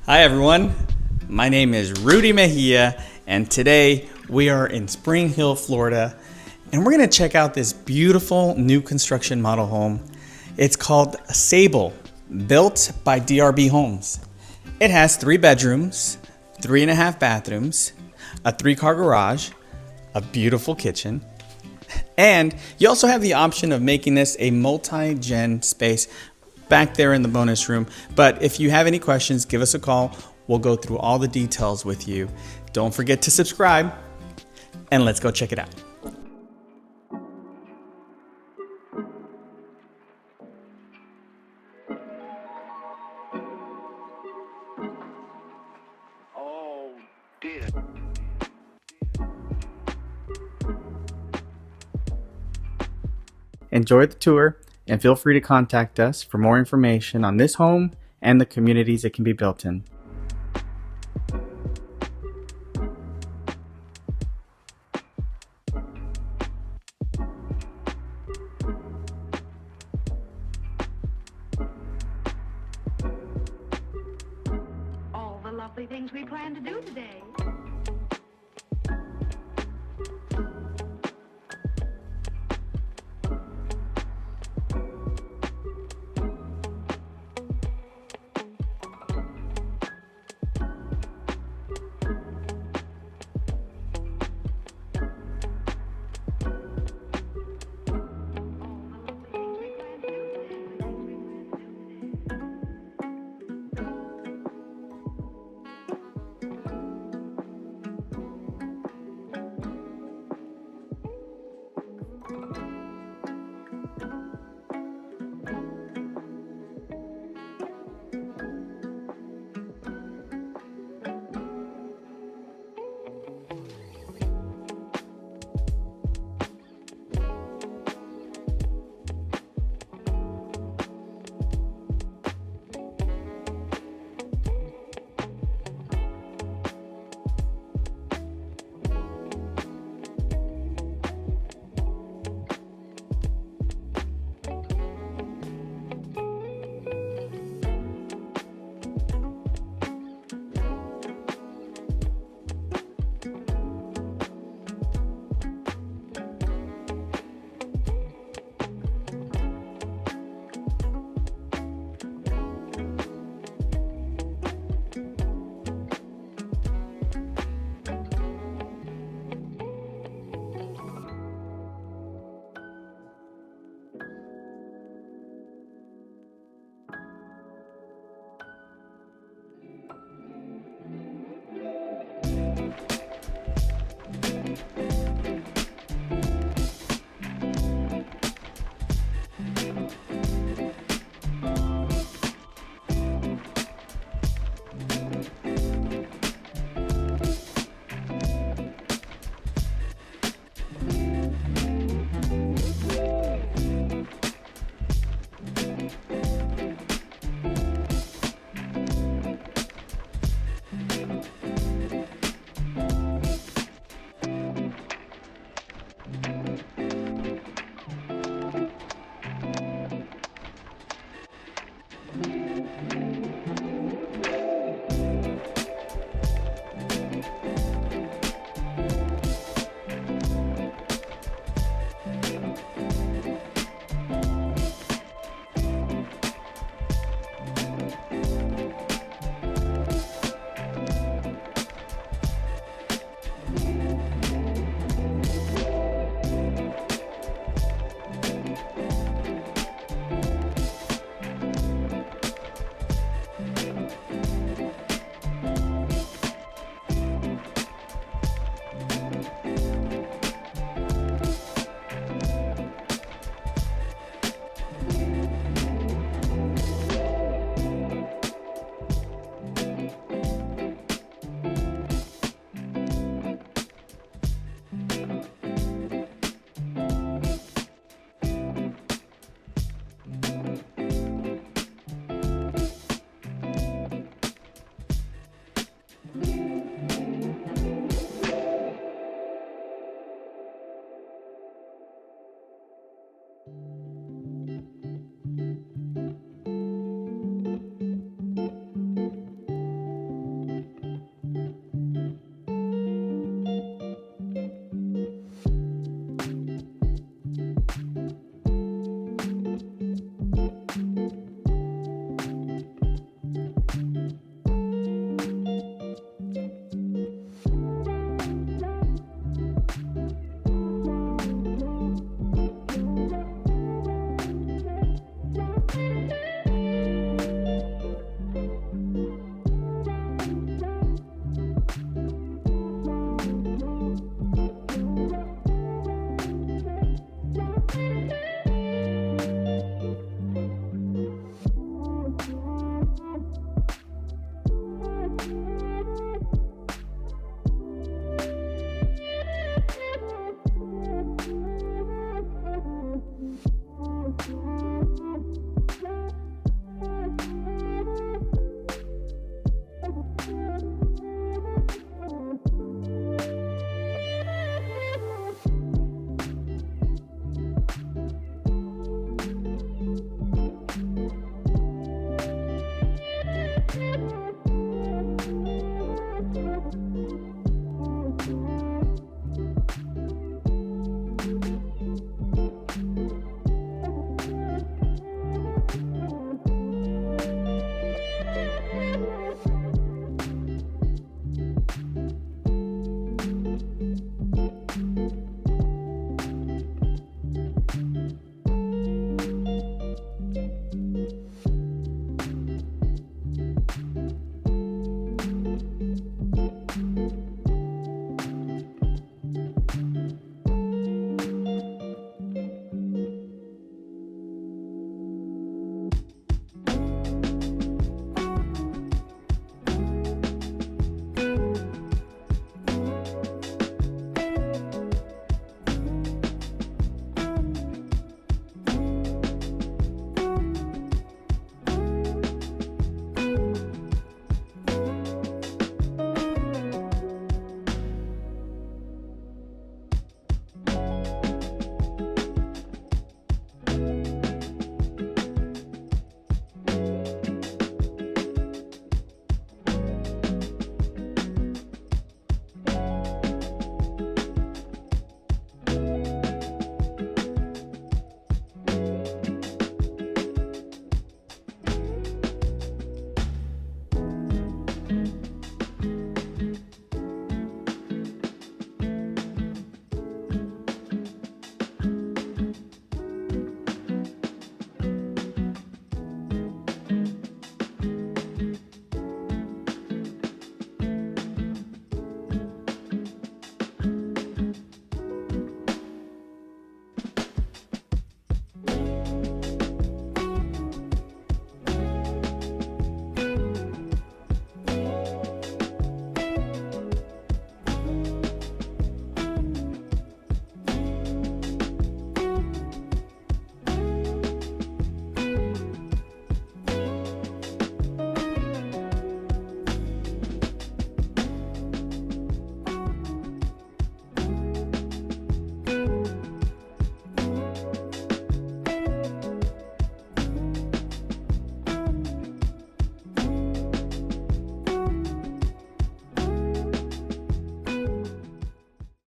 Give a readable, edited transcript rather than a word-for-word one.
Hi everyone, my name is Rudy Mejia and today we are in Spring Hill, Florida, and we're going to check out this beautiful new construction model home. It's called Sabal, built by DRB Homes. It has 3 bedrooms, 3.5 bathrooms, a 3-car garage, a beautiful kitchen, and you also have the option of making this a multi-gen space back there in the bonus room. But if you have any questions, give us a call. We'll go through all the details with you. Don't forget to subscribe, and let's go check it out. Oh, dear. Enjoy the tour and feel free to contact us for more information on this home and the communities it can be built in. All the lovely things we plan to do today.